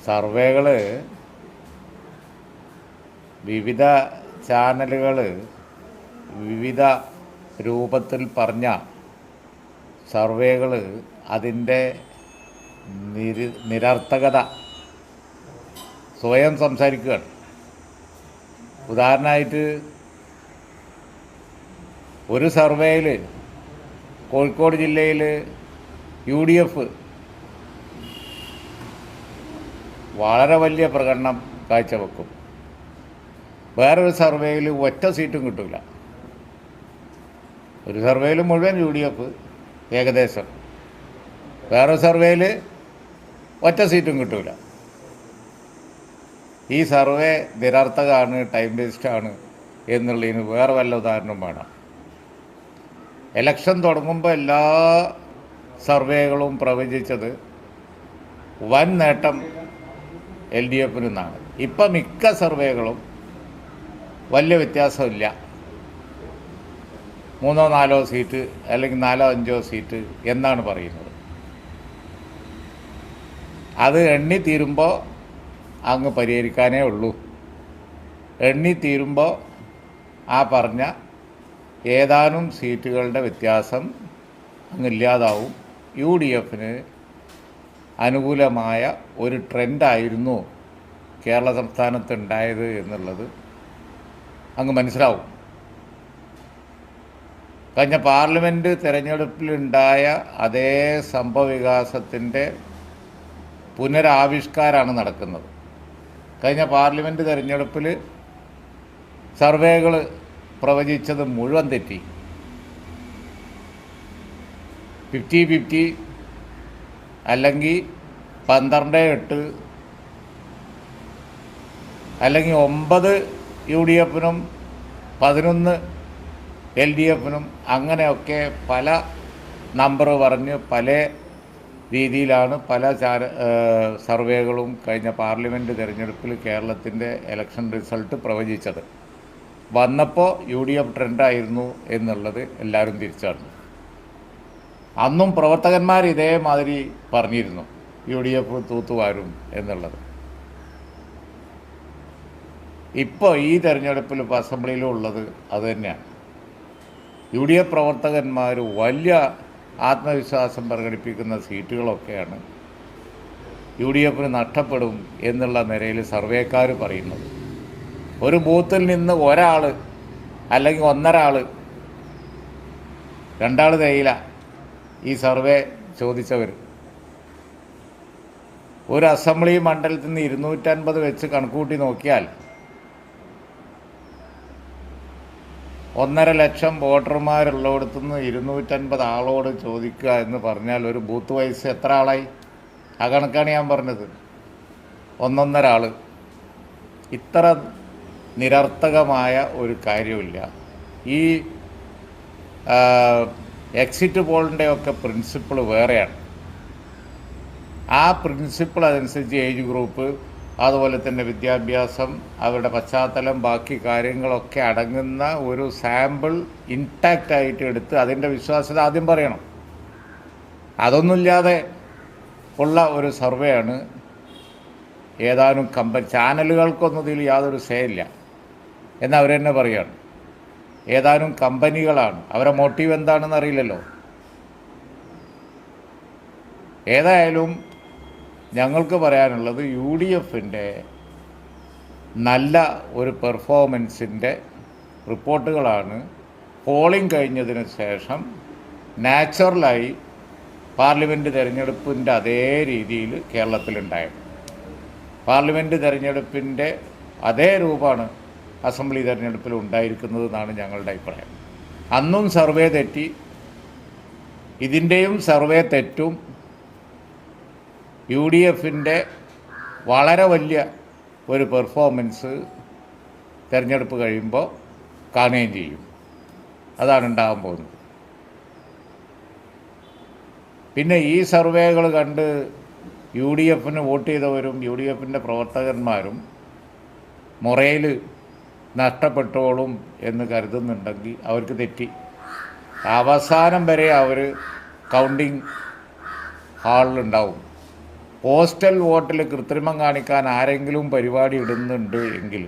സർവേകൾ വിവിധ ചാനലുകൾ വിവിധ രൂപത്തിൽ പറഞ്ഞ സർവേകൾ അതിൻ്റെ നിരർത്ഥകത സ്വയം സംസാരിക്കുകയാണ്. ഉദാഹരണമായിട്ട് ഒരു സർവേയിൽ കോഴിക്കോട് ജില്ലയിൽ UDF വളരെ വലിയ പ്രകടനം കാഴ്ചവെക്കും. വേറൊരു സർവേയിൽ ഒറ്റ സീറ്റും കിട്ടില്ല. ഒരു സർവേയിൽ മുഴുവൻ UDF ഏകദേശം, വേറൊരു സർവേയിൽ ഒറ്റ സീറ്റും കിട്ടില്ല. ഈ സർവേ നിരർത്ഥകമാണ്, ടൈം വേസ്റ്റാണ് എന്നുള്ളതിന് വേറെ വല്ല ഉദാഹരണം വേണം. ഇലക്ഷൻ തുടങ്ങുമ്പോൾ എല്ലാ സർവേകളും പ്രവചിച്ചത് വൻ നേട്ടം LDF നിന്നാണ്. ഇപ്പം മിക്ക സർവേകളും വലിയ വ്യത്യാസമില്ല, 3-4 സീറ്റ് അല്ലെങ്കിൽ 4-5 സീറ്റ് എന്നാണ് പറയുന്നത്. അത് എണ്ണി തീരുമ്പോൾ അങ്ങ് പരിഹരിക്കാനേ ഉള്ളൂ. എണ്ണി തീരുമ്പോൾ ആ പറഞ്ഞ ഏതാനും സീറ്റുകളുടെ വ്യത്യാസം അങ്ങില്ലാതാവും. UDFന് അനുകൂലമായ ഒരു ട്രെൻഡായിരുന്നു കേരള സംസ്ഥാനത്ത് ഉണ്ടായത് എന്നുള്ളത് അങ്ങ് മനസ്സിലാവും. കഴിഞ്ഞ പാർലമെൻറ്റ് തിരഞ്ഞെടുപ്പിലുണ്ടായ അതേ സംഭവവികാസത്തിൻ്റെ പുനരാവിഷ്കാരമാണ് നടക്കുന്നത്. കഴിഞ്ഞ പാർലമെൻറ്റ് തിരഞ്ഞെടുപ്പിൽ സർവേകൾ പ്രവചിച്ചത് മുഴുവൻ തെറ്റി. 50-50 അല്ലെങ്കിൽ 12-8 അല്ലെങ്കിൽ 9 UDFനും 11 LDFനും അങ്ങനെയൊക്കെ പല നമ്പർ പറഞ്ഞ് പല രീതിയിലാണ് പല സർവേകളും കഴിഞ്ഞ പാർലമെൻറ്റ് തിരഞ്ഞെടുപ്പിൽ കേരളത്തിൻ്റെ ഇലക്ഷൻ റിസൾട്ട് പ്രവചിച്ചത്. വന്നപ്പോൾ UDF ട്രെൻഡായിരുന്നു എന്നുള്ളത് എല്ലാവരും തിരിച്ചറിഞ്ഞു. അന്നും പ്രവർത്തകന്മാർ ഇതേമാതിരി പറഞ്ഞിരുന്നു UDF തൂത്തുവാരും എന്നുള്ളത്. ഇപ്പോൾ ഈ തെരഞ്ഞെടുപ്പിൽ ഇപ്പോൾ അസംബ്ലിയിലും ഉള്ളത് അതുതന്നെയാണ്. UDF പ്രവർത്തകന്മാർ വലിയ ആത്മവിശ്വാസം പ്രകടിപ്പിക്കുന്ന സീറ്റുകളൊക്കെയാണ് UDFന് നഷ്ടപ്പെടും എന്നുള്ള നിലയിൽ സർവേക്കാർ പറയുന്നത്. ഒരു ബൂത്തിൽ നിന്ന് ഒരാൾ അല്ലെങ്കിൽ 1.5 ആൾ, 2 ആൾ തേയില ഈ സർവേ ചോദിച്ചവർ. ഒരു അസംബ്ലി മണ്ഡലത്തിൽ നിന്ന് 250 വെച്ച് കണക്കൂട്ടി നോക്കിയാൽ 1.5 ലക്ഷം വോട്ടർമാരുള്ളിടത്തു നിന്ന് 250 ആളോട് ചോദിക്കുക എന്ന് പറഞ്ഞാൽ ഒരു ബൂത്ത് വൈസ് എത്ര ആളായി? ആ കണക്കാണ് ഞാൻ പറഞ്ഞത്. 1.5 ആൾ. ഇത്ര നിരർത്ഥകമായ ഒരു കാര്യമില്ല. ഈ എക്സിറ്റ് പോളിൻ്റെയൊക്കെ പ്രിൻസിപ്പിൾ വേറെയാണ്. ആ പ്രിൻസിപ്പിൾ അതനുസരിച്ച് ഏജ് ഗ്രൂപ്പ്, അതുപോലെ തന്നെ വിദ്യാഭ്യാസം, അവരുടെ പശ്ചാത്തലം, ബാക്കി കാര്യങ്ങളൊക്കെ അടങ്ങുന്ന ഒരു സാമ്പിൾ ഇൻടാക്റ്റായിട്ട് എടുത്ത് അതിൻ്റെ വിശ്വാസ്യത ആദ്യം പറയണം. അതൊന്നുമില്ലാതെ ഉള്ള ഒരു സർവേയാണ് ഏതാനും ചാനലുകൾക്കൊന്നും ഇതിൽ യാതൊരു സേ ഇല്ല എന്ന് അവർ തന്നെ പറയുകയാണ്. ഏതാനും കമ്പനികളാണ്, അവരുടെ മോട്ടീവ് എന്താണെന്ന് അറിയില്ലല്ലോ. ഏതായാലും ഞങ്ങൾക്ക് പറയാനുള്ളത് UDFൻ്റെ നല്ല ഒരു പെർഫോമൻസിൻ്റെ റിപ്പോർട്ടുകളാണ് പോളിംഗ് കഴിഞ്ഞതിന് ശേഷം നാച്ചുറലായി പാർലമെൻറ്റ് തിരഞ്ഞെടുപ്പിൻ്റെ അതേ രീതിയിൽ കേരളത്തിലുണ്ടായത്. പാർലമെൻറ്റ് തിരഞ്ഞെടുപ്പിൻ്റെ അതേ രൂപമാണ് അസംബ്ലി തിരഞ്ഞെടുപ്പിൽ ഉണ്ടായിരിക്കുന്നതെന്നാണ് ഞങ്ങളുടെ അഭിപ്രായം. അന്നും സർവേ തെറ്റി, ഇതിൻ്റെയും സർവേ തെറ്റും. UDFൻ്റെ വളരെ വലിയ ഒരു പെർഫോമൻസ് തിരഞ്ഞെടുപ്പ് കഴിയുമ്പോൾ കാണുകയും ചെയ്യും. അതാണ് ഉണ്ടാകാൻ പോകുന്നത്. പിന്നെ ഈ സർവേകൾ കണ്ട് UDFന് വോട്ട് ചെയ്തവരും UDFൻ്റെ പ്രവർത്തകന്മാരും മൊറയിൽ നഷ്ടപ്പെട്ടോളും എന്ന് കരുതുന്നുണ്ടെങ്കിൽ അവർക്ക് തെറ്റി. അവസാനം വരെ അവർ കൗണ്ടിങ് ഹാളിലുണ്ടാവും, പോസ്റ്റൽ വോട്ടിൽ കൃത്രിമം കാണിക്കാൻ ആരെങ്കിലും പരിപാടി ഇടുന്നുണ്ട് എങ്കിൽ,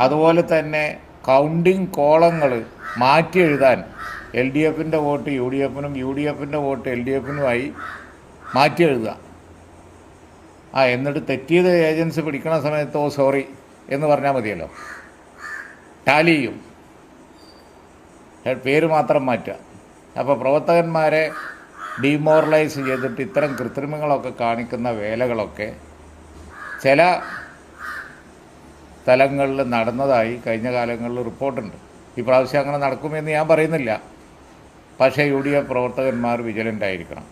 അതുപോലെ തന്നെ കൗണ്ടിങ് കോളങ്ങൾ മാറ്റി എഴുതാൻ എൽ ഡി എഫിൻ്റെ വോട്ട് യു ഡി എഫിനും യു ഡി എഫിൻ്റെ വോട്ട് എൽ ഡി എഫിനുമായി മാറ്റി എഴുതുക. എന്നിട്ട് തെറ്റിയത് ഏജൻസി പിടിക്കണ സമയത്ത് സോറി എന്ന് പറഞ്ഞാൽ മതിയല്ലോ. ടാലി ചെയ്യും, പേര് മാത്രം മാറ്റുക. അപ്പോൾ പ്രവർത്തകന്മാരെ ഡീമോറലൈസ് ചെയ്തിട്ട് ഇത്തരം കൃത്രിമങ്ങളൊക്കെ കാണിക്കുന്ന വേലകളൊക്കെ ചില സ്ഥലങ്ങളിൽ നടന്നതായി കഴിഞ്ഞ കാലങ്ങളിൽ റിപ്പോർട്ടുണ്ട്. ഈ പ്രാവശ്യം അങ്ങനെ നടക്കുമെന്ന് ഞാൻ പറയുന്നില്ല, പക്ഷേ യു ഡി എഫ് പ്രവർത്തകന്മാർ വിജിലൻ്റ് ആയിരിക്കണം.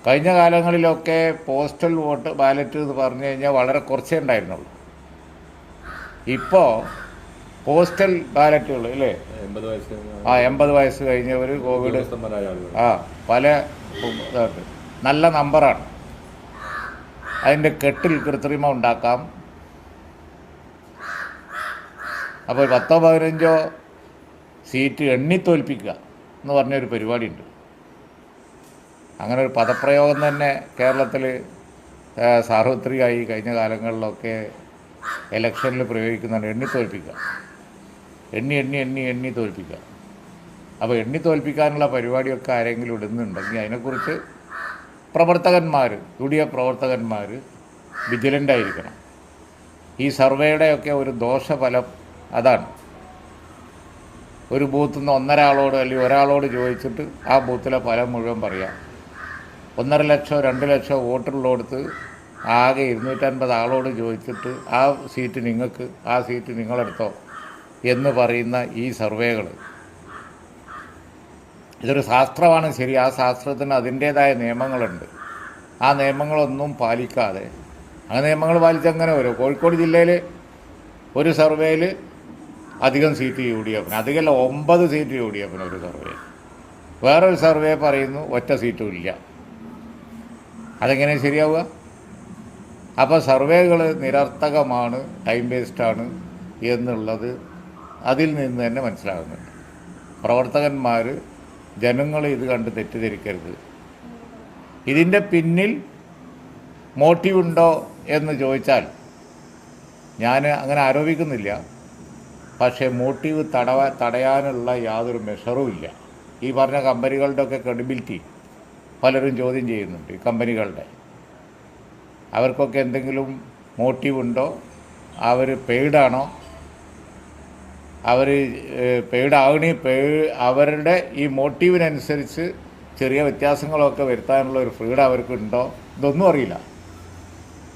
കഴിഞ്ഞ കാലങ്ങളിലൊക്കെ പോസ്റ്റൽ വോട്ട് ബാലറ്റ് എന്ന് പറഞ്ഞു കഴിഞ്ഞാൽ വളരെ കുറച്ചേ ഉണ്ടായിരുന്നുള്ളൂ. ഇപ്പോൾ പോസ്റ്റൽ ബാലറ്റുകൾ അല്ലേ, 80 വയസ്സ് കഴിഞ്ഞവർ, കോവിഡ്, പല നല്ല നമ്പറാണ്. അതിൻ്റെ കെട്ടിൽ കൃത്രിമം ഉണ്ടാക്കാം. അപ്പോൾ 10-15 സീറ്റ് എണ്ണിത്തോൽപ്പിക്കുക എന്ന് പറഞ്ഞൊരു പരിപാടിയുണ്ട്. അങ്ങനെ ഒരു പദപ്രയോഗം തന്നെ കേരളത്തിൽ സാർവത്രികമായി കഴിഞ്ഞ കാലങ്ങളിലൊക്കെ ഇലക്ഷനിൽ പ്രയോഗിക്കുന്നുണ്ട്. എണ്ണിത്തോൽപ്പിക്കുക, എണ്ണി തോൽപ്പിക്കുക. അപ്പോൾ എണ്ണി തോൽപ്പിക്കാനുള്ള പരിപാടിയൊക്കെ ആരെങ്കിലും ഇടുന്നുണ്ടെങ്കിൽ അതിനെക്കുറിച്ച് പ്രവർത്തകന്മാർ, യു ഡി എഫ് പ്രവർത്തകന്മാർ വിജിലൻ്റ് ആയിരിക്കണം. ഈ സർവേയുടെയൊക്കെ ഒരു ദോഷഫലം അതാണ്. ഒരു ബൂത്തിൽ നിന്ന് 1.5 ആളോട് അല്ലെങ്കിൽ ഒരാളോട് ചോദിച്ചിട്ട് ആ ബൂത്തിലെ ഫലം മുഴുവൻ പറയാം. 1.5 ലക്ഷം 2 ലക്ഷം വോട്ടുള്ളടുത്ത് ആകെ 250 ആളോട് ചോദിച്ചിട്ട് ആ സീറ്റ് നിങ്ങൾക്ക്, ആ സീറ്റ് നിങ്ങളെടുത്തോ എന്ന് പറയുന്ന ഈ സർവേകൾ, ഇതൊരു ശാസ്ത്രമാണ്. ശരി, ആ ശാസ്ത്രത്തിന് അതിൻ്റേതായ നിയമങ്ങളുണ്ട്. ആ നിയമങ്ങളൊന്നും പാലിക്കാതെ, ആ നിയമങ്ങൾ പാലിച്ചങ്ങനെ വരും. കോഴിക്കോട് ജില്ലയിൽ ഒരു സർവേയിൽ അധികം സീറ്റ് യു ഡി എഫിന്, അധികമല്ല 9 സീറ്റ് യു ഡി എഫിന് ഒരു സർവേ. വേറൊരു സർവേ പറയുന്നു ഒറ്റ സീറ്റും ഇല്ല. അതെങ്ങനെ ശരിയാവുക? അപ്പോൾ സർവേകൾ നിരർത്ഥകമാണ്, ടൈം വേസ്റ്റാണ് എന്നുള്ളത് അതിൽ നിന്ന് തന്നെ മനസ്സിലാകുന്നുണ്ട്. പ്രവർത്തകന്മാർ, ജനങ്ങൾ ഇത് കണ്ട് തെറ്റിദ്ധരിക്കരുത്. ഇതിൻ്റെ പിന്നിൽ മോട്ടീവുണ്ടോ എന്ന് ചോദിച്ചാൽ ഞാൻ അങ്ങനെ ആരോപിക്കുന്നില്ല. പക്ഷേ മോട്ടീവ് തടയാനുള്ള യാതൊരു മെഷറും ഇല്ല. ഈ പറഞ്ഞ കമ്പനികളുടെയൊക്കെ ക്രെഡിബിലിറ്റി പലരും ചോദ്യം ചെയ്യുന്നുണ്ട്. ഈ കമ്പനികളുടെ, അവർക്കൊക്കെ എന്തെങ്കിലും മോട്ടീവുണ്ടോ? അവർ പെയ്ഡാണോ? അവർ അവരുടെ ഈ മോട്ടീവിനനുസരിച്ച് ചെറിയ വ്യത്യാസങ്ങളൊക്കെ വരുത്താനുള്ള ഒരു ഫ്രീഡം അവർക്കുണ്ടോ? ഇതൊന്നും അറിയില്ല.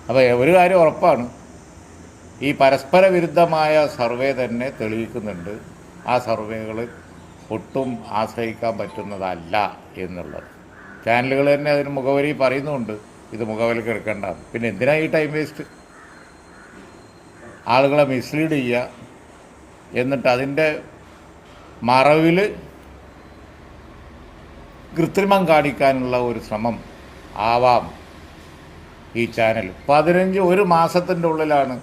അപ്പോൾ ഒരു കാര്യം ഉറപ്പാണ്, ഈ പരസ്പര വിരുദ്ധമായ സർവേ തന്നെ തെളിയിക്കുന്നുണ്ട് ആ സർവേകൾ ഒട്ടും ആശ്രയിക്കാൻ പറ്റുന്നതല്ല എന്നുള്ളത്. ചാനലുകൾ തന്നെ അതിന് മുഖവരി പറയുന്നുമുണ്ട്, ഇത് മുഖവിലക്ക് എടുക്കേണ്ട. പിന്നെ എന്തിനാ ഈ ടൈം വേസ്റ്റ്? ആളുകളെ മിസ്ലീഡ് ചെയ്യുക, എന്നിട്ട് അതിൻ്റെ മറവിൽ കൃത്രിമം കാണിക്കാനുള്ള ഒരു ശ്രമം ആവാം ഈ ചാനൽ. 1 മാസത്തിൻ്റെ ഉള്ളിലാണ്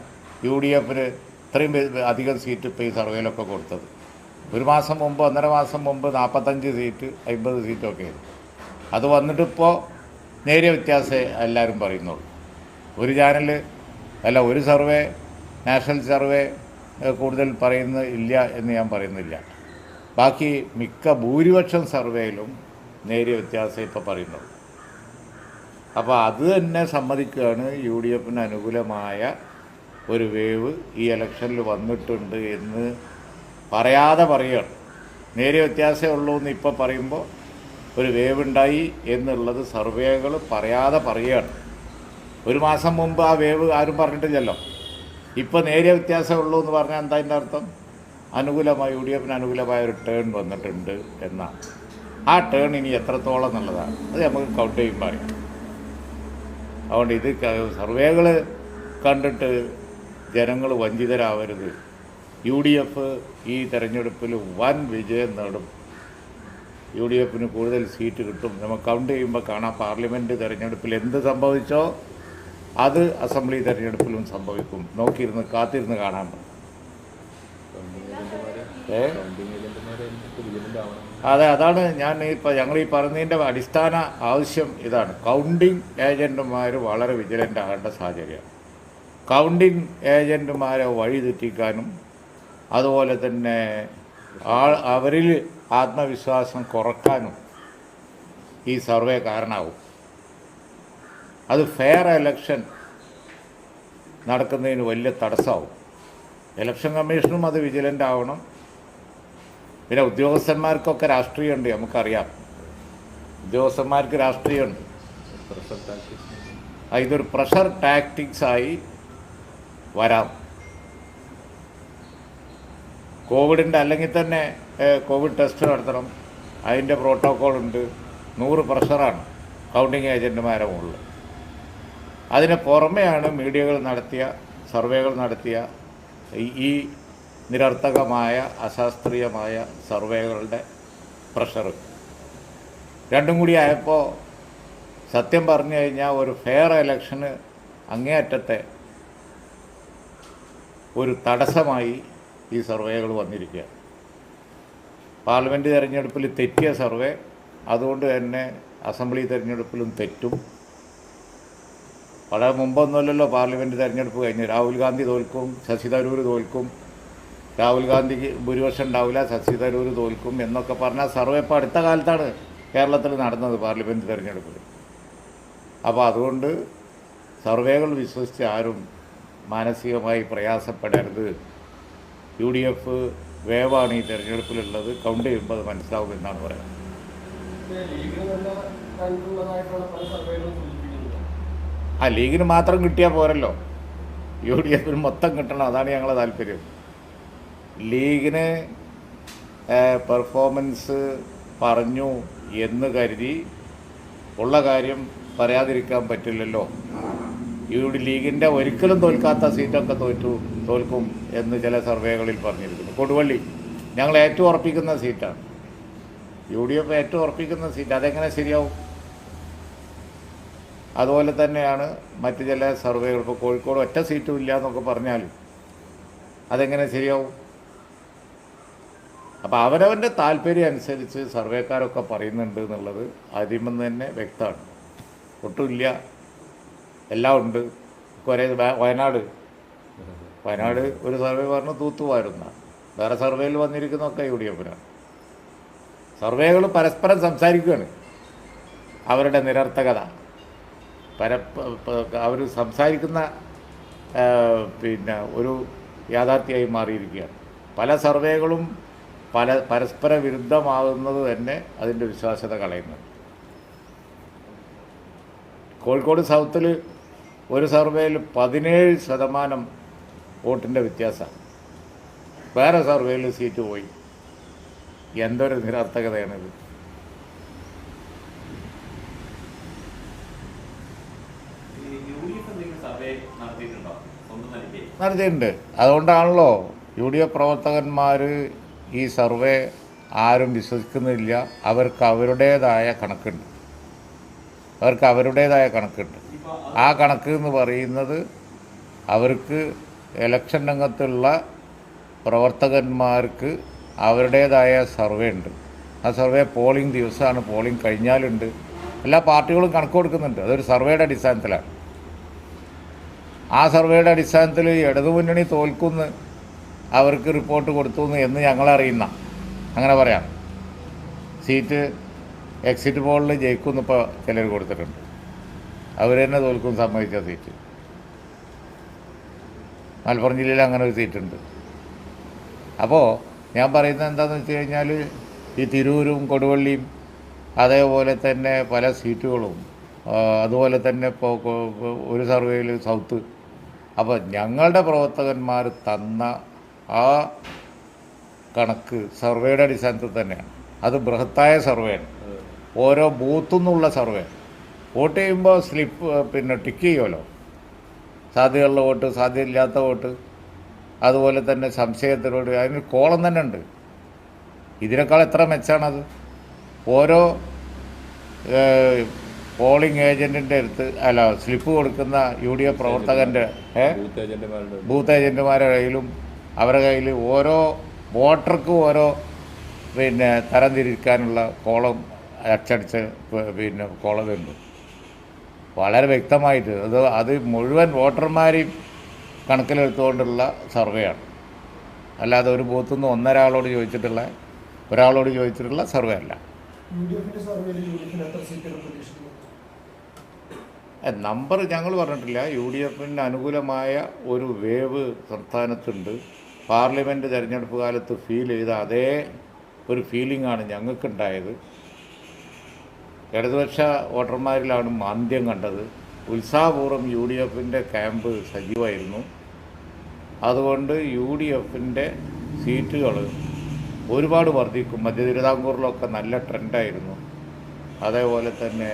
യു ഡി എഫിന് ഇത്രയും അധികം സീറ്റ് ഇപ്പോൾ ഈ സർവേയിലൊക്കെ കൊടുത്തത്. 1 മാസം മുമ്പ്, 1.5 മാസം മുമ്പ് 45 സീറ്റ് 50 സീറ്റൊക്കെ. അത് വന്നിട്ടിപ്പോൾ നേരിയ വ്യത്യാസമേ എല്ലാവരും പറയുന്നുള്ളൂ. ഒരു ചാനൽ അല്ല, ഒരു സർവേ, നാഷണൽ സർവേ കൂടുതൽ ഇല്ല എന്ന് ഞാൻ പറയുന്നില്ല. ബാക്കി ഭൂരിപക്ഷം സർവേയിലും നേരിയ വ്യത്യാസം ഇപ്പോൾ പറയുന്നുള്ളൂ. അപ്പോൾ അത് തന്നെ സമ്മതിക്കുകയാണ് യു ഡി എഫിന് അനുകൂലമായ ഒരു വേവ് ഈ ഇലക്ഷനിൽ വന്നിട്ടുണ്ട് എന്ന് പറയാതെ പറയുകയാണ്. നേരിയ വ്യത്യാസമേ ഉള്ളൂ എന്ന് ഇപ്പോൾ പറയുമ്പോൾ ഒരു വേവ് ഉണ്ടായി എന്നുള്ളത് സർവേകൾ പറയാതെ പറയുകയാണ്. 1 മാസം മുമ്പ് ആ വേവ് ആരും പറഞ്ഞിട്ടില്ലല്ലോ. ഇപ്പോൾ നേരിയ വ്യത്യാസമേ ഉള്ളൂ എന്ന് പറഞ്ഞാൽ എന്താ അതിൻ്റെ അർത്ഥം? അനുകൂലമായി, യു ഡി എഫിന് അനുകൂലമായ ഒരു ടേൺ വന്നിട്ടുണ്ട് എന്നാണ്. ആ ടേൺ ഇനി എത്രത്തോളം എന്നുള്ളതാണ് അത് നമുക്ക് കൗണ്ട് ചെയ്യുമ്പോൾ അറിയാം. അതുകൊണ്ട് ഇത് സർവേകൾ കണ്ടിട്ട് ജനങ്ങൾ വഞ്ചിതരാവരുത്. യു ഡി എഫ് ഈ തെരഞ്ഞെടുപ്പിൽ വൻ വിജയം നേടും. യു ഡി എഫിന് കൂടുതൽ സീറ്റ് കിട്ടും. നമുക്ക് കൗണ്ട് ചെയ്യുമ്പോൾ കാണാം. പാർലമെൻറ്റ് തെരഞ്ഞെടുപ്പിൽ എന്ത് സംഭവിച്ചോ അത് അസംബ്ലി തെരഞ്ഞെടുപ്പിലും സംഭവിക്കും. കാത്തിരുന്ന് കാണാൻ. ഏ അതെ, അതാണ് ഞങ്ങൾ ഈ പറഞ്ഞതിൻ്റെ അടിസ്ഥാന ആവശ്യം ഇതാണ്. കൗണ്ടിങ് ഏജൻറ്റുമാർ വളരെ വിജിലൻ്റ് ആകേണ്ട സാഹചര്യമാണ്. കൗണ്ടിങ് ഏജൻറ്റുമാരെ വഴിതെറ്റിക്കാനും അതുപോലെ തന്നെ അവരിൽ ആത്മവിശ്വാസം കുറക്കാനും ഈ സർവേ കാരണമാവും. അത് ഫെയർ എലക്ഷൻ നടക്കുന്നതിന് വലിയ തടസ്സമാവും. ഇലക്ഷൻ കമ്മീഷനും അത് വിജിലൻ്റ് ആവണം. പിന്നെ ഉദ്യോഗസ്ഥന്മാർക്കൊക്കെ രാഷ്ട്രീയമുണ്ട്, നമുക്കറിയാം. ഉദ്യോഗസ്ഥന്മാർക്ക് രാഷ്ട്രീയമുണ്ട്. ഇതൊരു പ്രഷർ ടാക്ടിക്സായി വരാം. കോവിഡിൻ്റെ അല്ലെങ്കിൽ തന്നെ കോവിഡ് ടെസ്റ്റ് നടത്തണം, അതിൻ്റെ പ്രോട്ടോക്കോളുണ്ട്. 100 പ്രഷറാണ് കൗണ്ടിങ് ഏജൻറ്റുമാരെ മുകളിൽ. അതിന് പുറമെയാണ് മീഡിയകൾ നടത്തിയ സർവേകൾ നടത്തിയ ഈ നിരർത്ഥകമായ അശാസ്ത്രീയമായ സർവേകളുടെ പ്രഷർ. രണ്ടും കൂടി ആയപ്പോൾ സത്യം പറഞ്ഞു കഴിഞ്ഞാൽ ഒരു ഫെയർ ഇലക്ഷന് അങ്ങേയറ്റത്തെ ഒരു തടസ്സമായി ഈ സർവേകൾ വന്നിരിക്കുക. പാർലമെൻറ്റ് തിരഞ്ഞെടുപ്പിൽ തെറ്റിയ സർവേ, അതുകൊണ്ട് തന്നെ അസംബ്ലി തിരഞ്ഞെടുപ്പിലും തെറ്റും. വളരെ മുമ്പൊന്നുമല്ലല്ലോ പാർലമെൻറ്റ് തിരഞ്ഞെടുപ്പ് കഴിഞ്ഞ്. രാഹുൽ ഗാന്ധി തോൽക്കും, ശശി തരൂർ തോൽക്കും, രാഹുൽ ഗാന്ധിക്ക് ഭൂരിപക്ഷം ഉണ്ടാവില്ല, ശശി തരൂർ തോൽക്കും എന്നൊക്കെ പറഞ്ഞാൽ സർവേ ഇപ്പോൾ അടുത്ത കാലത്താണ് കേരളത്തിൽ നടന്നത് പാർലമെൻറ്റ് തിരഞ്ഞെടുപ്പിൽ. അപ്പോൾ അതുകൊണ്ട് സർവേകൾ വിശ്വസിച്ച് ആരും മാനസികമായി പ്രയാസപ്പെടരുത്. UDF വേവാണ് ഈ തിരഞ്ഞെടുപ്പിലുള്ളത്. കൗണ്ട് ചെയ്യുമ്പോൾ അത് മനസ്സിലാവുമെന്നാണ് പറയുന്നത്. ലീഗിന് മാത്രം കിട്ടിയാൽ പോരല്ലോ, UDFന് മൊത്തം കിട്ടണം. അതാണ് ഞങ്ങളെ താല്പര്യം. ലീഗിന് പെർഫോമൻസ് പറഞ്ഞു എന്ന് കരുതി ഉള്ള കാര്യം പറയാതിരിക്കാൻ പറ്റില്ലല്ലോ. ലീഗിൻ്റെ ഒരിക്കലും തോൽക്കാത്ത സീറ്റൊക്കെ തോൽക്കും എന്ന് ചില സർവേകളിൽ പറഞ്ഞിരിക്കുന്നു. കൊടുവള്ളി ഞങ്ങൾ ഏറ്റവും ഉറപ്പിക്കുന്ന സീറ്റാണ്. UDF ഏറ്റവും ഉറപ്പിക്കുന്ന സീറ്റ്. അതെങ്ങനെ ശരിയാവും? അതുപോലെ തന്നെയാണ് മറ്റ് ചില സർവേകൾ. ഇപ്പോൾ കോഴിക്കോട് ഒറ്റ സീറ്റും ഇല്ല എന്നൊക്കെ പറഞ്ഞാൽ അതെങ്ങനെ ശരിയാവും? അപ്പോൾ അവരവൻ്റെ താല്പര്യം അനുസരിച്ച് സർവേക്കാരൊക്കെ പറയുന്നുണ്ട് എന്നുള്ളത് ആദ്യം തന്നെ വ്യക്തമാണ്. ഒട്ടുമില്ല, എല്ലാം ഉണ്ട്. കുറേ വയനാട് ഒരു സർവേ പറഞ്ഞു തൂത്തുവാരുന്ന. വേറെ സർവേയിൽ വന്നിരിക്കുന്നതൊക്കെ UDFനാണ്. സർവേകൾ പരസ്പരം സംസാരിക്കുകയാണ്. അവരുടെ നിരർത്ഥകത അവർ സംസാരിക്കുന്ന ഒരു യാഥാർത്ഥ്യമായി മാറിയിരിക്കുകയാണ്. പല സർവേകളും പരസ്പര വിരുദ്ധമാകുന്നത് തന്നെ അതിൻ്റെ വിശ്വാസ്യത കളയുന്നുണ്ട്. കോഴിക്കോട് സൗത്തിൽ ഒരു സർവേയിൽ 17% വോട്ടിൻ്റെ വ്യത്യാസമാണ്. വേറെ സർവേയിൽ സീറ്റ് പോയി. എന്തൊരു നിരർത്ഥകതയാണിത്. നടത്തിയിട്ടുണ്ട്. അതുകൊണ്ടാണല്ലോ UDF പ്രവർത്തകന്മാർ ഈ സർവേ ആരും വിശ്വസിക്കുന്നില്ല. അവർക്ക് അവരുടേതായ കണക്കുണ്ട്. ആ കണക്ക് എന്ന് പറയുന്നത് അവർക്ക് ഇലക്ഷൻ രംഗത്തുള്ള പ്രവർത്തകന്മാർക്ക് അവരുടേതായ സർവേ ഉണ്ട്. ആ സർവേ പോളിംഗ് ദിവസമാണ്, പോളിംഗ് കഴിഞ്ഞാലുണ്ട്. എല്ലാ പാർട്ടികളും കണക്ക് കൊടുക്കുന്നുണ്ട്. അതൊരു സർവേയുടെ അടിസ്ഥാനത്തിലാണ്. ആ സർവേയുടെ അടിസ്ഥാനത്തിൽ ഇടതുമുന്നണി തോൽക്കുമെന്ന് അവർക്ക് റിപ്പോർട്ട് കൊടുത്തു എന്ന് ഞങ്ങളറിയുന്ന, അങ്ങനെ പറയാം. സീറ്റ് എക്സിറ്റ് പോളിൽ ജയിക്കുമെന്ന് ഇപ്പോൾ ചിലർ കൊടുത്തിട്ടുണ്ട്. അവർ തന്നെ തോൽക്കും സമ്മതിച്ച സീറ്റ്. മലപ്പുറം ജില്ലയിൽ അങ്ങനെ ഒരു സീറ്റുണ്ട്. അപ്പോൾ ഞാൻ പറയുന്നത് എന്താണെന്ന് വെച്ച് കഴിഞ്ഞാൽ ഈ തിരൂരും കൊടുവള്ളിയും അതേപോലെ തന്നെ പല സീറ്റുകളും, അതുപോലെ തന്നെ ഇപ്പോൾ ഒരു സർവേയിൽ സൗത്ത്. അപ്പോൾ ഞങ്ങളുടെ പ്രവർത്തകന്മാർ തന്ന ആ കണക്ക് സർവേയുടെ അടിസ്ഥാനത്തിൽ തന്നെയാണ്. അത് ബൃഹത്തായ സർവേയാണ്. ഓരോ ബൂത്തു നിന്നുള്ള സർവേ. വോട്ട് ചെയ്യുമ്പോൾ സ്ലിപ്പ് ടിക്ക് ചെയ്യുമല്ലോ, സാധ്യതയുള്ള വോട്ട്, സാധ്യതയില്ലാത്ത വോട്ട്, അതുപോലെ തന്നെ സംശയത്തിനോട് അതിന് കോളം തന്നെ ഉണ്ട്. ഇതിനേക്കാൾ എത്ര മെച്ചാണത്? ഓരോ പോളിംഗ് ഏജൻറ്റിൻ്റെ അടുത്ത് സ്ലിപ്പ് കൊടുക്കുന്ന UDF പ്രവർത്തകൻ്റെ ബൂത്ത് ഏജൻറ്റുമാരുടെ കയ്യിലും അവരുടെ കയ്യിൽ ഓരോ വോട്ടർക്ക് ഓരോ തരംതിരിക്കാനുള്ള കോളം അച്ചടിച്ച് കോളമുണ്ട് വളരെ വ്യക്തമായിട്ട്. അത് മുഴുവൻ വോട്ടർമാരെയും കണക്കിലെടുത്തുകൊണ്ടുള്ള സർവേയാണ്, അല്ലാതെ ഒരു ബൂത്തിൽ നിന്ന് ഒരാളോട് ചോദിച്ചിട്ടുള്ള സർവേ അല്ല. നമ്പർ ഞങ്ങൾ പറഞ്ഞിട്ടില്ല. യു ഡി എഫിന് അനുകൂലമായ ഒരു വേവ് സംസ്ഥാനത്തുണ്ട്. പാർലമെൻറ്റ് തിരഞ്ഞെടുപ്പ് കാലത്ത് ഫീൽ ചെയ്ത അതേ ഒരു ഫീലിംഗാണ് ഞങ്ങൾക്കുണ്ടായത്. ഇടതുപക്ഷ വോട്ടർമാരിലാണ് മാന്ദ്യം കണ്ടത്. ഉത്സാഹപൂർവ്വം യു ഡി എഫിൻ്റെ ക്യാമ്പ് സജീവമായിരുന്നു. അതുകൊണ്ട് യു ഡി എഫിൻ്റെ സീറ്റുകൾ ഒരുപാട് വർദ്ധിക്കും. മധ്യ തിരുവിതാംകൂറിലൊക്കെ നല്ല ട്രെൻഡായിരുന്നു. അതേപോലെ തന്നെ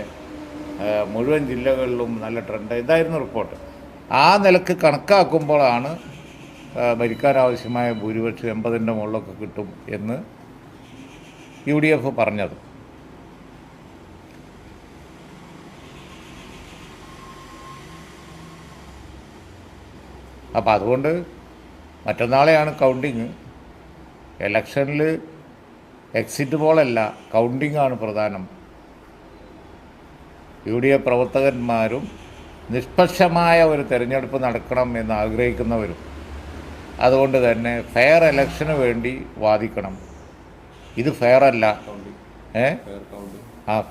മുഴുവൻ ജില്ലകളിലും നല്ല ട്രെൻഡ് ഇതായിരുന്നു റിപ്പോർട്ട്. ആ നിലക്ക് കണക്കാക്കുമ്പോഴാണ് ഭരിക്കാനാവശ്യമായ ഭൂരിപക്ഷം 80-ൻ്റെ മുകളിലൊക്കെ കിട്ടും എന്ന് യു ഡി എഫ് പറഞ്ഞത്. അപ്പോൾ അതുകൊണ്ട് മറ്റന്നാളെയാണ് കൗണ്ടിങ്. ഇലക്ഷനിൽ എക്സിറ്റ് പോളല്ല, കൗണ്ടിങ്ങാണ് പ്രധാനം. യു ഡി എഫ് പ്രവർത്തകന്മാരും നിഷ്പക്ഷമായ ഒരു തിരഞ്ഞെടുപ്പ് നടക്കണം എന്ന് ആഗ്രഹിക്കുന്നവരും അതുകൊണ്ട് തന്നെ ഫെയർ ഇലക്ഷന് വേണ്ടി വാദിക്കണം. ഇത് ഫെയർ അല്ല.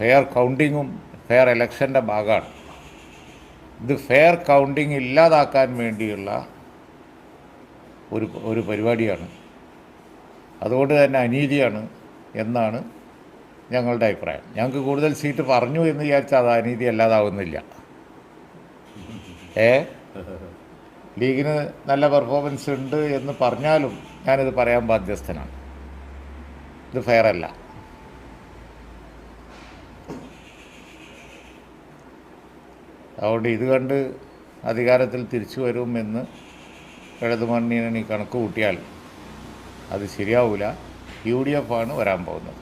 ഫെയർ കൗണ്ടിങ്ങും ഫെയർ ഇലക്ഷൻ്റെ ഭാഗമാണ്. ഇത് ഫെയർ കൗണ്ടിങ് ഇല്ലാതാക്കാൻ വേണ്ടിയുള്ള ഒരു പരിപാടിയാണ്. അതുകൊണ്ട് തന്നെ അനീതിയാണ് എന്നാണ് ഞങ്ങളുടെ അഭിപ്രായം. ഞങ്ങൾക്ക് കൂടുതൽ സീറ്റ് പറഞ്ഞു എന്ന് വിചാരിച്ചാൽ അത് അനീതി അല്ലാതാവുന്നില്ല. ലീഗിന് നല്ല പെർഫോമൻസ് ഉണ്ട് എന്ന് പറഞ്ഞാലും ഞാനിത് പറയാൻ ബാധ്യസ്ഥനാണ്. ഇത് ഫെയർ അല്ല. അതുകൊണ്ട് ഇത് കണ്ട് അധികാരത്തിൽ തിരിച്ചു വരുമെന്ന് ഇടതുമുന്നണി കണക്ക് കൂട്ടിയാൽ അത് ശരിയാവില്ല. യു ഡി എഫ് ആണ് വരാൻ പോകുന്നത്.